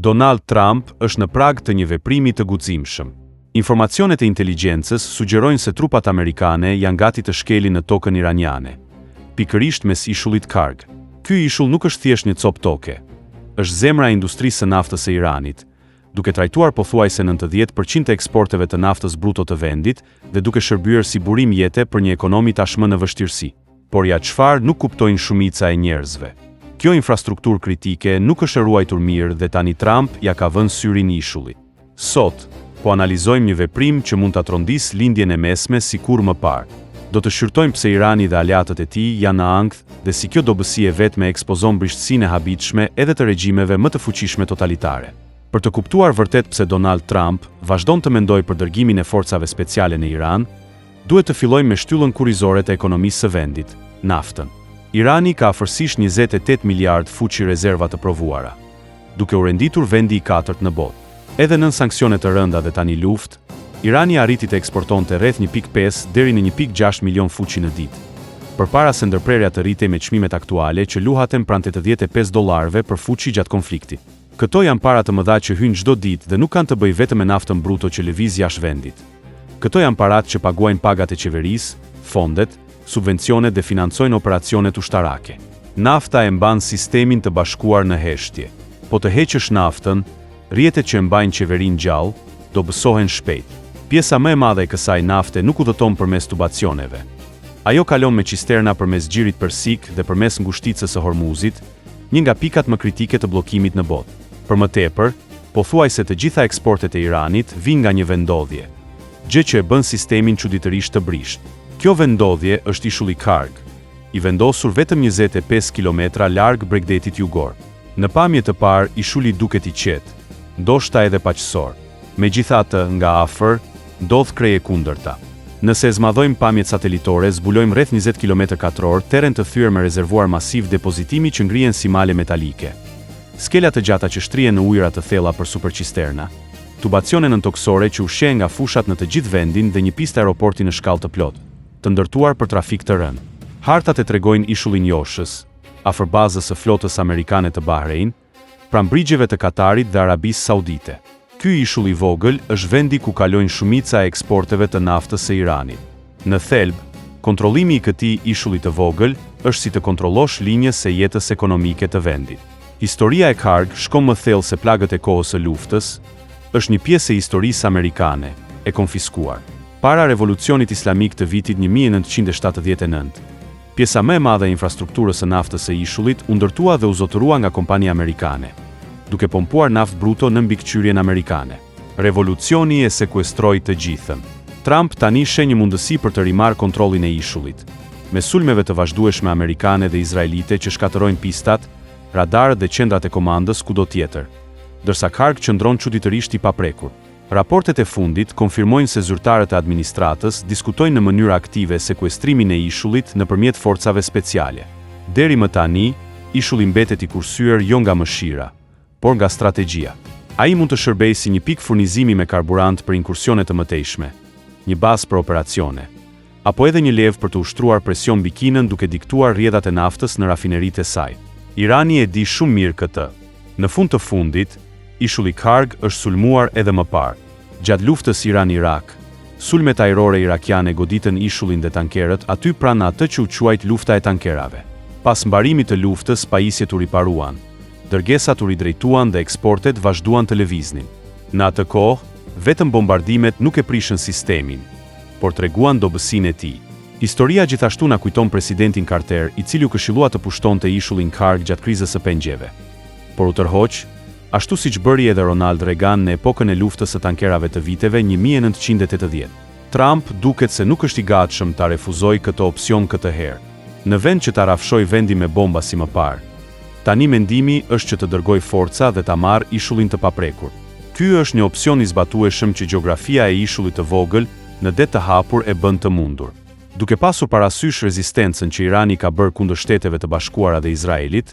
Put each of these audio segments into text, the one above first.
Donald Trump është në prag të një veprimi të guximshëm. Informacionet e inteligjencës sugjerojnë se trupat amerikane janë gati të shkelin në tokën iraniane, pikërisht mes ishullit Karg. Ky ishull nuk është thjesht një copë toke, është zemra e industrisë së naftës së Iranit, duke trajtuar pothuajse 90% e eksporteve të naftës bruto të vendit dhe duke shërbyer si burim jete për një ekonomi tashmë në vështirësi. Por ja çfarë nuk kuptojnë shumica e njerëzve. Kjo infrastrukturë kritike nuk është e ruajtur mirë dhe tani Trump ja ka vënë syrin ishullit. Sot, po analizojmë një veprim që mund ta trondisë lindjen e mesme sikur më parë. Do të shqyrtojmë pse Irani dhe aleatët e tij janë në ankth dhe si kjo dobësi e vetme ekspozon brishtsinë e habitshme edhe të regjimeve më të fuqishme totalitare. Për të kuptuar vërtet pse Donald Trump vazhdon të mendojë për dërgimin e forcave speciale në Iran, duhet të fillojmë me shtyllën kurrizore të ekonomisë së vendit, naftën. Irani ka afërsisht 28 miliard fuqi rezerva të provuara, duke u renditur vendi i 4 në botë. Edhe nën sanksione të rënda dhe tani luftë, Irani arriti të eksportonte rreth 1.5 deri në 1.6 milion fuqi në ditë, përpara se ndërprerja të rritej me çmimet aktuale që luhaten pranë $85 për fuqi gjatë konfliktit. Këto janë para të mëdha që hyjnë çdo ditë dhe nuk kanë të bëjë vetëm me naftën bruto që lëviz jashtë vendit. Këto janë paratë që paguajnë pagat e qeverisë, fondet, subvencionet dhe financojnë operacionet ushtarake. Nafta e mban sistemin të bashkuar në heshtje. Po të heqësh naftën, rrjetet që e mbajnë qeverinë gjallë do bësohen shpejt. Pjesa më e madhe e kësaj nafte nuk udhëton përmes tubacioneve. Ajo kalon me cisterna përmes gjirit persik dhe përmes ngushticës së Hormuzit, një nga pikat më kritike të bllokimit në botë. Për më tepër, pothuajse të gjitha eksportet e Iranit vijnë nga një vendodhje, gjë që e bën sistemin çuditërisht të brisht. Kjo vendodhje është ishulli Karg, i vendosur vetëm 25 kilometra larg Bregdetit jugor. Në pamje të parë, ishulli duket i qetë, ndoshta edhe paqësor. Megjithatë, nga afër, ndodh kreje kundërta. Nëse zmadhojmë pamjet satelitore, zbulojmë rreth 20 km2 terren të thyer me rezervuar masiv depozitimi që ngrihen si male metalike. Skela të gjata që shtrihen në ujëra të thella për supercisterna, tubacione nëntoksore që ushqehen nga fushat në të gjithë vendin dhe një pistë aeroporti në shkallë të plotë, të ndërtuar për trafik të rënë. Hartat e tregojnë ishullin Joshës, afër bazës së flotës amerikane të Bahrein, pranë brigjeve të Katarit dhe Arabisë Saudite. Ky ishull i vogël është vendi ku kalojnë shumica e eksporteve të naftës së Iranit. Në thelb, kontrollimi i këtij ishulli të vogël është si të kontrollosh linjës së jetës ekonomike të vendit. Historia e Karg shkon më thellë se plagët e kohës së luftës, është një pjesë e historisë amerikane, e konfiskuar. Para revolucionit islamik të vitit 1979, pjesa më e madhe e infrastrukturës së naftës së ishullit u ndërtua dhe u zotërua nga kompania amerikane, duke pompuar naftë bruto në mbikëqyrjen amerikane. Revolucioni e sekuestroi të gjithën. Trump tani sheh një mundësi për të rimarrë kontrollin e ishullit, me sulmeve të vazhdueshme amerikane dhe izraelite që shkatërrojnë pistat, radarët dhe qendrat e komandës kudo tjetër, ndërsa Karg qëndron çuditërisht i paprekur. Raportet e fundit konfirmojnë se zyrtarët e administratës diskutojnë në mënyrë aktive sekuestrimin e ishullit nëpërmjet forcave speciale. Deri më tani, ishulli mbetet i kursyer jo nga mëshira, por nga strategjia. Ai mund të shërbejë si një pikë furnizimi me karburant për inkursione të mëtejshme, një bazë për operacione, apo edhe një levë për të ushtruar presion mbi Kinën duke diktuar rrjedhat e naftës në rafineritë e saj. Irani e di shumë mirë këtë. Në fund të fundit, ishulli Karg është sulmuar edhe më parë. Gjatë luftës Iran-Irak, sulmet ajrore irakiane goditën ishullin dhe tankerët aty pranë atë që u quajt lufta e tankerave. Pas mbarimit të luftës, pajisjet u riparuan, dërgesat u ridrejtuan dhe eksportet vazhduan të lëviznin. Në atë kohë, vetëm bombardimet nuk e prishën sistemin, por treguan dobësinë e tij. Historia gjithashtu na kujton presidentin Carter, i cili u këshillua të pushtonte ishullin Karg gjatë krizës së pengjeve. Por u tërhoq, ashtu siç bëri edhe Ronald Reagan në epokën e luftës së tankerave të viteve 1980. Trump duket se nuk është i gatshëm ta refuzojë këtë opsion këtë herë. Në vend që ta rafshojë vendin me bomba si më parë, tani mendimi është që të dërgojë forca dhe ta marrë ishullin të paprekur. Ky është një opsion i zbatueshëm që gjeografia e ishullit të vogël në det të hapur e bën të mundur. Duke pasur parasysh rezistencën që Irani ka bërë kundër Shteteve të Bashkuara dhe Izraelit,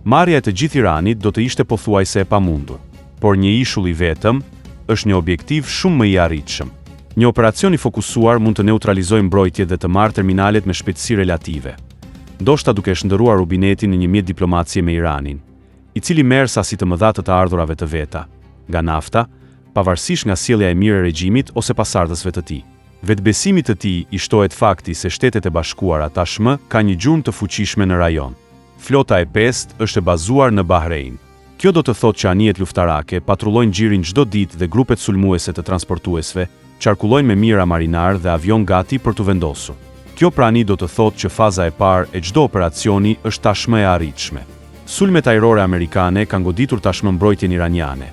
marrja e të gjithë Iranit do të ishte pothuajse e pamundur. Por një ishull i vetëm është një objektiv shumë më i arritshëm. Një operacion i fokusuar mund të neutralizojë mbrojtjet dhe të marrë terminalet me shpejtësi relative, ndoshta duke shndërruar rubinetin në një mjet diplomacie me Iranin, i cili merr sasi të mëdha të ardhurave të veta, nga nafta, pavarësisht nga sjellja e mirë e regjimit ose pasardhësve të tij. Vetbesimit të tij i shtohet fakti se Shtetet e Bashkuara tashmë ka një gjurmë të fuqishme në rajon. Flota e 5 është e bazuar në Bahrein. Kjo do të thotë që anijet luftarake patrullojnë gjirin çdo ditë dhe grupet sulmuese të transportuesve qarkullojnë me mira marinar dhe avion gati për të vendosur. Kjo prani do të thotë që faza e parë e çdo operacioni është tashmë e arritshme. Sulmet ajrore amerikane kanë goditur tashmë mbrojtjen iraniane.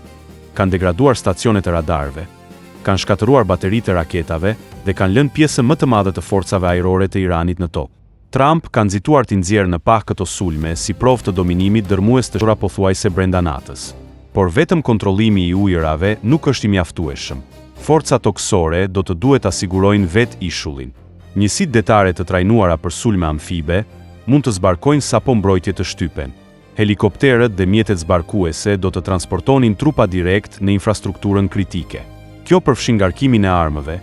Kanë degraduar stacionet e radarëve, kanë shkatëruar bateritë e raketave dhe kanë lënë pjesën më të madhe të forcave ajrore të Iranit në tokë. Trump ka nxituar t'i nxjerrë në pah këto sulme si provë të dominimit dërmues të pothuajse brenda natës. Por vetëm kontrollimi i ujërave nuk është i mjaftueshëm. Forcat toksore do të duhet ta sigurojnë vetë ishullin. Njësitë detare të trajnuara për sulme amfibe mund të zbarkojnë sapo mbrojtje të shtypen. Helikopterët dhe mjetet zbarkuese do të transportonin trupa direkt në infrastrukturën kritike. Kjo përfshin ngarkimin e armëve,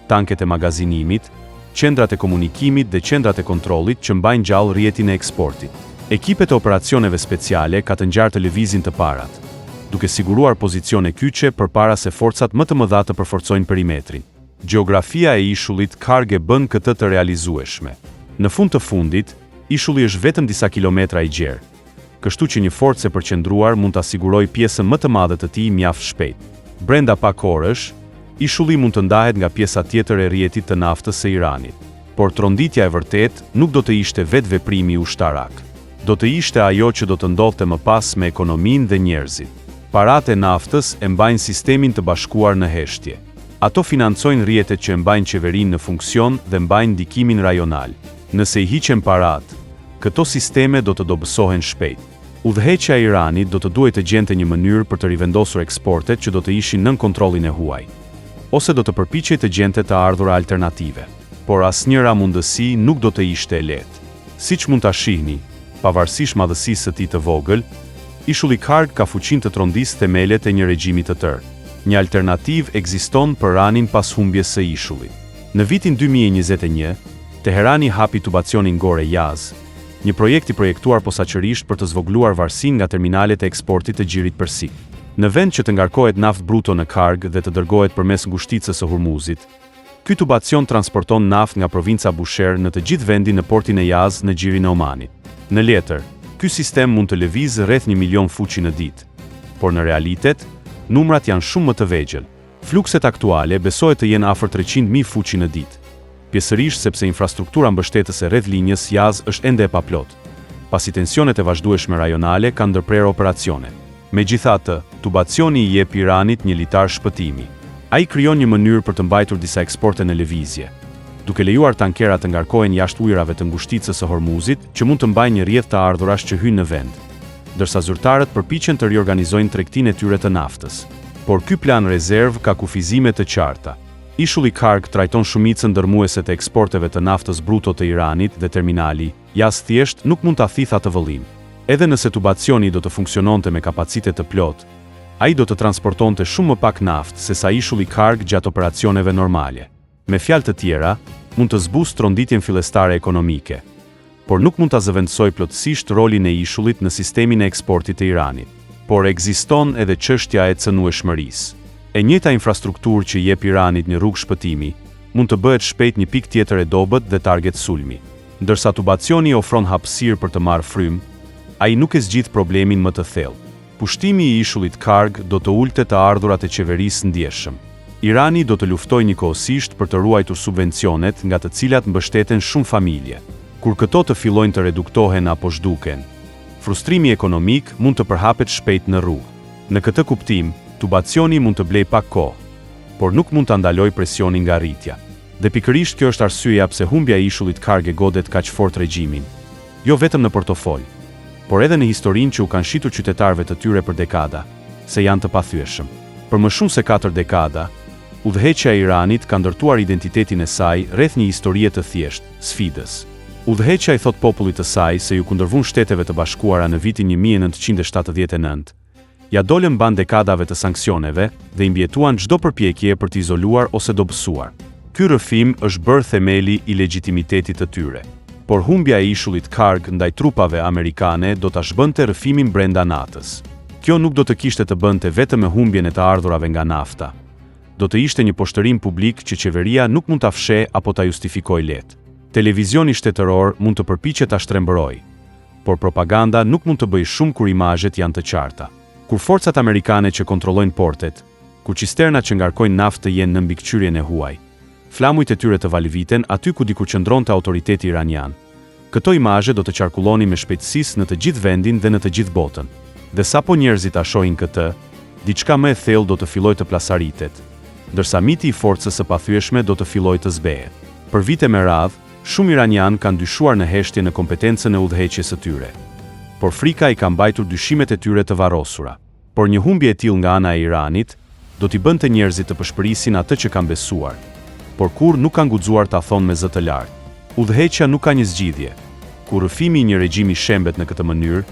tanket e magazinimit, qendrat e komunikimit dhe qendrat e kontrollit që mbajnë gjallë rrjetin e eksportit. Ekipet e operacioneve speciale ka të ngjarë të lëvizin të parat, duke siguruar pozicione kyçe përpara se forcat më të mëdha të përforcojnë perimetrin. Gjeografia e ishullit Karg e bën këtë të realizueshme. Në fund të fundit, ishulli është vetëm disa kilometra i gjerë, kështu që një forcë e përqendruar mund ta sigurojë pjesën më të madhe të tij mjaft shpejt. Brenda pak orësh, ishulli mund të ndahet nga pjesa tjetër e rrjetit të naftës së Iranit. Por tronditja e vërtet nuk do të ishte vetë veprimi ushtarak. Do të ishte ajo që do të ndodhte më pas me ekonominë dhe njerëzit. Paratë e naftës e mbajnë sistemin të bashkuar në heshtje. Ato financojnë rrjetet që e mbajnë qeverinë në funksion dhe mbajnë ndikimin rajonal. Nëse i hiqen paratë, këto sisteme do të dobësohen shpejt. Udhëheqja e Iranit do të duhet të gjente një mënyrë për të rivendosur eksportet që do të ishin nën kontrollin e huaj, ose do të përpiqej të gjente të ardhura alternative. Por asnjëra mundësi nuk do të ishte e lehtë. Siç mund ta shihni, pavarësisht madhësisë së tij të vogël, ishulli Karg ka fuqinë të trondisë themelet e një regjimi të tërë. Një alternativë ekziston për ranin pas humbjes së ishullit. Në vitin 2021, Teherani hapi tubacionin Gore-Jaz, një projekt i projektuar posaçërisht për të zvogluar varësinë nga terminalet e eksportit të gjirit persik. Në vend që të ngarkohet naftë bruto në Karg dhe të dërgohet përmes ngushticës së Hormuzit, ky tubacion transporton naftë nga provinca Bushehr në të gjithë vendin në portin e Jaz në gjirin e Omanit. Në letër, ky sistem mund të lëvizë rreth 1 milion fuqi në ditë, por në realitet, numrat janë shumë më të vegjël. Flukset aktuale besohet të jenë afër 300.000 fuqi në ditë, pjesërisht sepse infrastruktura mbështetëse rreth linjës Jaz është ende e paplot, pasi tensionet e vazhdueshme rajonale kanë ndërprerë operacione. Megjithatë, tubacioni i jep Iranit një litar shpëtimi. Ai krijon një mënyrë për të mbajtur disa eksporte në lëvizje, duke lejuar tankerat të ngarkohen jashtë ujërave të ngushticës së Hormuzit, që mund të mbajnë një rrjedh të ardhurash që hyjnë në vend, ndërsa zyrtarët përpiqen të riorganizojnë tregtinë e tyre të naftës. Por ky plan rezerv ka kufizime të qarta. Ishulli Karg trajton shumicën dërmuese të eksporteve të naftës bruto të Iranit dhe terminali Jaz thjesht nuk mund ta thithë atë vëllim. Edhe nëse tubacioni do të funksiononte me kapacitet të plot, ai do të transportonte shumë më pak naftë se sa ishulli Karg gjatë operacioneve normale. Me fjalë të tjera, mund të zbusë tronditjen fillestare ekonomike, por nuk mund ta zëvendësoj plotësisht rolin e ishullit në sistemin e eksportit të Iranit. Por ekziston edhe çështja e cënueshmërisë. E njëjta infrastrukturë që jep Iranit një rrugë shpëtimi, mund të bëhet shpejt një pikë tjetër e dobët dhe target sulmi. Ndërsa tubacioni ofron hapësirë për të marrë frymë, ai nuk e zgjidh problemin më të thellë. Pushtimi i ishullit Karg do të ulte të ardhurat e qeverisë ndjeshëm. Irani do të luftojë njëkohësisht për të ruajtur subvencionet nga të cilat mbështeten shumë familje. Kur këto të fillojnë të reduktohen apo zhduken, frustrimi ekonomik mund të përhapet shpejt në rrugë. Në këtë kuptim, tubacioni mund të blej pak kohë, por nuk mund të ndalojë presionin nga rritja. Dhe pikërisht kjo është arsyeja pse humbja e ishullit Karg e godet kaq fort regjimin, jo vetëm në portofol, por edhe në historinë që u kanë shitur qytetarëve të tyre për dekada, se janë të pathyeshëm. Për më shumë se 4 dekada, udhëheqja e Iranit ka ndërtuar identitetin e saj rreth një historie të thjeshtë, sfidës. Udhëheqja i thot popullit të saj se ju kundërvun Shteteve të Bashkuara në vitin 1979, ja dolën mban dekadave të sanksioneve dhe i mbjetuan çdo përpjekje për të izoluar ose dobësuar. Ky rrëfim është bërë themeli i legjitimitetit të tyre. por humbja e ishullit Karg ndaj trupave amerikane do ta shbënte rrëfimin brenda NATO-s. Kjo nuk do të kishte të bënte vetëm me humbjen e të ardhurave nga nafta. Do të ishte një poshtërim publik që qeveria nuk mund ta fshehë apo ta justifikojë lehtë. Televizioni shtetëror mund të përpiqet ta shtrembërojë, por propaganda nuk mund të bëjë shumë kur imazhet janë të qarta. Kur forcat amerikane që kontrollojnë portet, kur cisternat që ngarkojnë naftë të jenë në mbikëqyrjen e huaj, flamujt e tyre të valviten aty ku diku qëndronte autoriteti iranian. Këto imazhe do të qarkullonin me shpejtësisë në të gjithë vendin dhe në të gjithë botën. Dhe sapo njerëzit ta shohin këtë, diçka më e thellë do të fillojë të plasaritet, ndërsa miti i forcës së pathyeshme do të fillojë të zbehet. Për vite me radhë, shumë iranian kanë dyshuar në heshtje në kompetencën e udhëheqjes së tyre. Por frika i ka mbajtur dyshimet e tyre të varrosura. Por një humbje e tillë nga ana e Iranit do t'i bënte njerëzit të pëshpërisin atë që kanë besuar, por kur nuk kanë guxuar ta thonë me zë të lartë. Udhëheqja nuk ka një zgjidhje. Kur rrëfimi i një regjimi shembet në këtë mënyrë,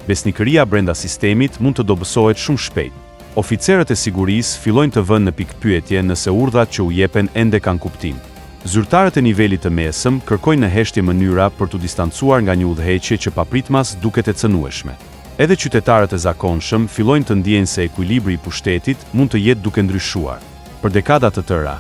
besnikëria brenda sistemit mund të dobësohet shumë shpejt. Oficerët e sigurisë fillojnë të vënë në pikpyetje nëse urdhrat që u jepen ende kanë kuptim. Zyrtarët e nivelit të mesëm kërkojnë në heshtje mënyra për t'u distancuar nga një udhëheqje që papritmas duket e cënueshme. Edhe qytetarët e zakonshëm fillojnë të ndjejnë se ekuilibri i pushtetit mund të jetë duke ndryshuar. Për dekada të tëra,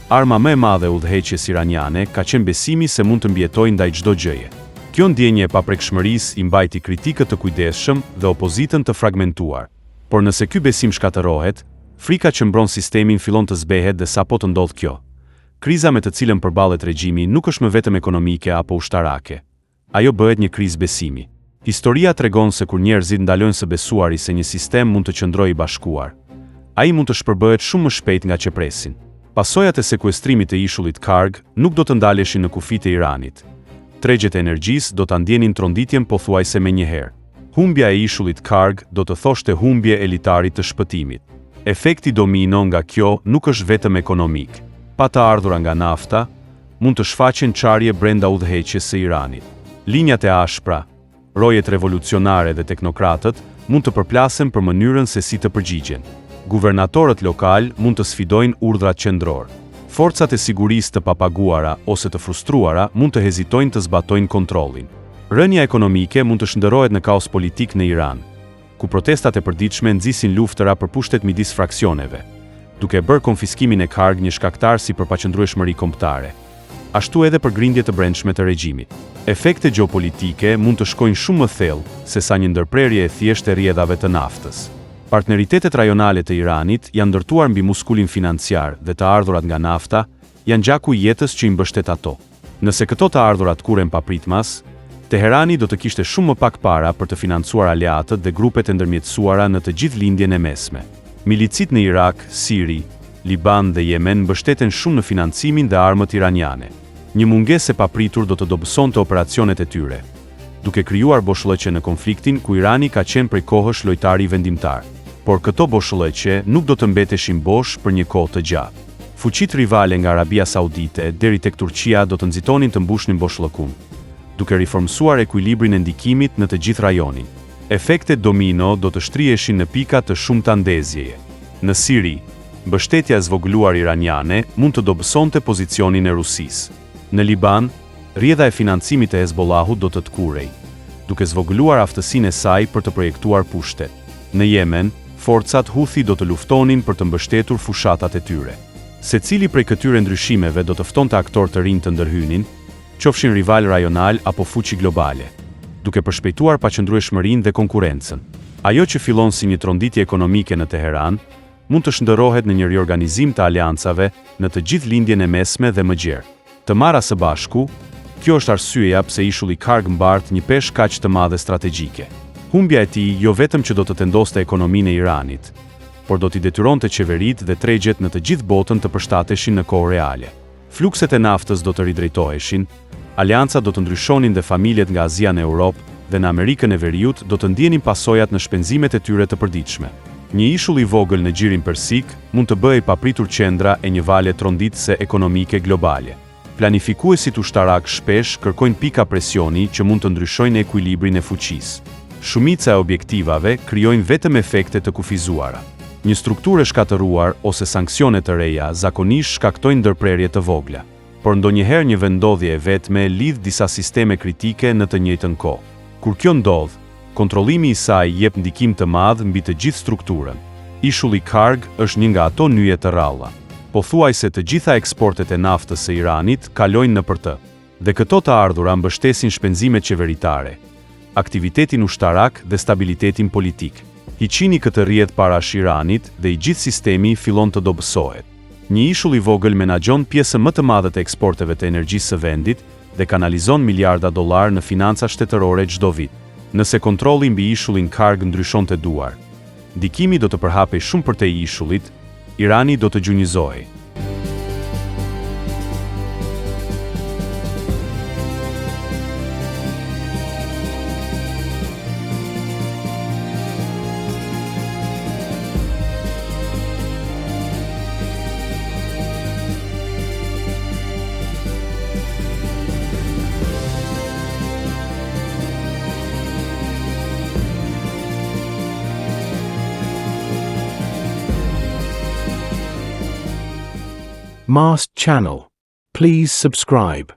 arma më e madhe e udhëheqjes iraniane ka qenë besimi se mund të mbjetojë ndaj çdo gjëje. Kjo ndjenje e paprekshmërisë i mbajti kritikët të kujdesshëm dhe opozitën të fragmentuar. Por nëse ky besim shkatërohet, frika që mbron sistemin fillon të zbehet dhe sapo të ndodh kjo, kriza me të cilën përballet regjimi nuk është më vetëm ekonomike apo ushtarake. Ajo bëhet një krizë besimi. Historia tregon se kur njerëzit ndalojnë së besuari se një sistem mund të qëndrojë i bashkuar, ai mund të shpërbëhet shumë më shpejt nga që presin. Pasojat e sekuestrimit të ishullit Karg nuk do të ndaleshin në kufit e Iranit. Tregjet e energjisë do ta ndjenin tronditjen pothuajse menjëherë. Humbja e ishullit Karg do të thoshte humbje elitarit të shpëtimit. Efekti domino nga kjo nuk është vetëm ekonomik. Pa të ardhura nga nafta, mund të shfaqen çarje brenda udhëheqjes së Iranit. Linjat e ashpra, rojet revolucionare dhe teknokratët mund të përplasen për mënyrën se si të përgjigjen. Guvernatorët lokal mund të sfidojnë urdhrat qendror. Forcat e sigurisë të papaguara ose të frustruara mund të hezitojnë të zbatojnë kontrollin. Rënja ekonomike mund të shndërrohet në kaos politik në Iran, ku protestat e përditshme nxisin luftëra për pushtet midis fraksioneve, duke bërë konfiskimin e Karg një shkaktar si përpaqëndrueshmëri kombëtare. Ashtu edhe për grindje të brendshme të regjimit. Efekte gjeopolitike mund të shkojnë shumë më thellë se sa një ndërprerje e thjeshtë e rrjedhave të naftës. Partneritetet rajonale të Iranit janë ndërtuar mbi muskulin financiar dhe të ardhurat nga nafta janë gjaku i jetës që i mbështet ato. Nëse këto të ardhurat kuren papritmas, Teherani do të kishte shumë më pak para për të financuar aleatët dhe grupet e ndërmjetësuara në të gjithë lindjen e mesme. Milicit në Irak, Siri, Liban dhe Yemen mbështeten shumë në financimin dhe armët iraniane. Një mungesë e papritur do të dobësonte operacionet e tyre, duke krijuar boshllëqe në konfliktin ku Irani ka qenë prej kohësh lojtari vendimtar. Por këto boshllëqe nuk do të mbeteshin bosh për një kohë të gjatë. Fuqitë rivale nga Arabia Saudite deri tek Turqia do të nxitonin të mbushnin boshllëkun, duke riformsuar ekuilibrin e ndikimit në të gjithë rajonin. Efektet domino do të shtriheshin në pika të shumta ndezjeje. Në Siri, mbështetja e zvogëluar iraniane mund të dobësonte pozicionin e Rusisë. Në Liban, rrjedha e financimit të Hezbollahut do të tkurej, duke zvogëluar aftësinë e saj për të projektuar pushtet. Në Yemen, forcat Houthi do të luftonin për të mbështetur fushatat e tyre. Secili prej këtyre ndryshimeve do të ftonte aktorë të rinj të ndërhynin, qofshin rival rajonal apo fuqi globale, duke përshpejtuar paqëndrueshmërinë dhe konkurrencën. Ajo që fillon si një tronditje ekonomike në Teheran, mund të shndërrohet në një riorganizim të aleancave në të gjithë lindjen e mesme dhe më gjerë. Të marra së bashku, kjo është arsyeja pse ishulli Karg mbart një peshë kaq të madhe strategjike. Humbja e tij jo vetëm që do të tendoste ekonominë e Iranit, por do t'i detyronte qeveritë dhe tregjet në të gjithë botën të përshtateshin në kohë reale. Flukset e naftës do të ridrejtoheshin, aleancat do të ndryshonin dhe familjet nga Azia në Europë dhe në Amerikën e Veriut do të ndjenin pasojat në shpenzimet e tyre të përditshme. Një ishull i vogël në gjirin persik mund të bëhej papritur qendra e një vale tronditëse ekonomike globale. Planifikuesit ushtarak shpesh kërkojnë pika presioni që mund të ndryshojnë ekuilibrin e fuqisë. Shumica e objektivave krijojnë vetëm efekte të kufizuara. Një strukturë e shkatëruar ose sanksione të reja zakonisht shkaktojnë ndërprerje të vogla. por ndonjëherë një vendodhje e vetme lidh disa sisteme kritike në të njëjtën kohë. Kur kjo ndodh, kontrollimi i saj jep ndikim të madh mbi të gjithë strukturën. Ishulli Karg është një nga ato nyje të rralla. Pothuajse të gjitha eksportet e naftës së Iranit kalojnë nëpër të, dhe këto të ardhura mbështesin shpenzimet qeveritare, aktivitetin ushtarak dhe stabilitetin politik. Hiqini këtë rrjedh parash Iranit dhe i gjithë sistemi fillon të dobësohet. Një ishull i vogël menaxhon pjesën më të madhe të eksporteve të energjisë së vendit dhe kanalizon miliarda dollar në financa shtetërore çdo vit. Nëse kontrolli mbi ishullin Karg ndryshon të duar, ndikimi do të përhapej shumë përtej ishullit, Irani do të gjunjëzohej. Mast Channel. Please subscribe.